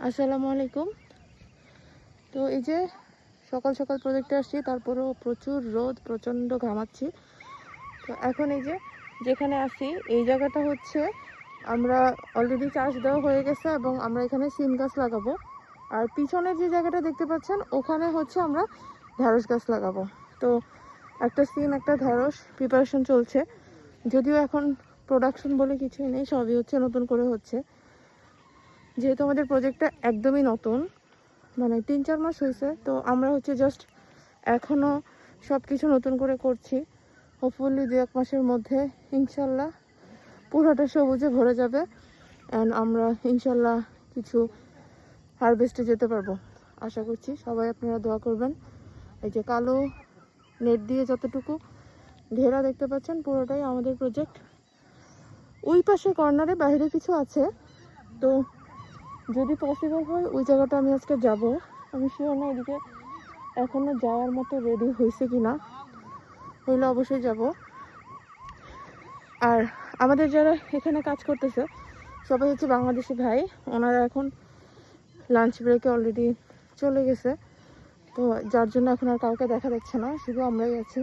আসসালামু আলাইকুম। তো এই যে সকাল সকাল প্রজেক্টে আসছি, তারপরেও প্রচুর রোদ, প্রচণ্ড ঘামাচ্ছি। তো এখন এই যে যেখানে আসি এই জায়গাটা হচ্ছে আমরা অলরেডি চাষ দেওয়া হয়ে গেছে এবং আমরা এখানে সিম গাছ লাগাবো। আর পিছনে যে জায়গাটা দেখতে পাচ্ছেন ওখানে হচ্ছে আমরা ঢ্যাঁড়স গাছ লাগাবো। তো একটা সিম একটা ঢ্যাঁড়স প্রিপারেশন চলছে, যদিও এখন প্রোডাকশন বলে কিছুই নেই, সবই হচ্ছে নতুন করে হচ্ছে। যেহেতু আমাদের প্রজেক্টটা একদমই নতুন, মানে 3-4 মাস হয়েছে, তো আমরা হচ্ছে জাস্ট এখনও সব কিছু নতুন করে করছি। হোপফুলি 2-1 মাসের মধ্যে ইনশাল্লাহ পুরোটা সবুজে ভরে যাবে অ্যান্ড আমরা ইনশাল্লাহ কিছু হারভেস্টে যেতে পারবো। আশা করছি সবাই আপনারা দোয়া করবেন। এই যে কালো নেট দিয়ে যতটুকু ঘেরা দেখতে পাচ্ছেন পুরোটাই আমাদের প্রজেক্ট। ওই পাশে কর্নারে বাইরে কিছু আছে, তো যদি পসিবল হয় ওই জায়গাটা আমি আজকে যাব। আমি শিওর না এদিকে এখনও যাওয়ার মতো রেডি হয়েছে কি না, হইলে অবশ্যই যাব। আর আমাদের যারা এখানে কাজ করতেছে সবাই হচ্ছে বাংলাদেশি ভাই, ওনারা এখন লাঞ্চ ব্রেকে অলরেডি চলে গেছে, তো যার জন্য এখন আর কাউকে দেখা যাচ্ছে না, শুধু আমরাই আছি।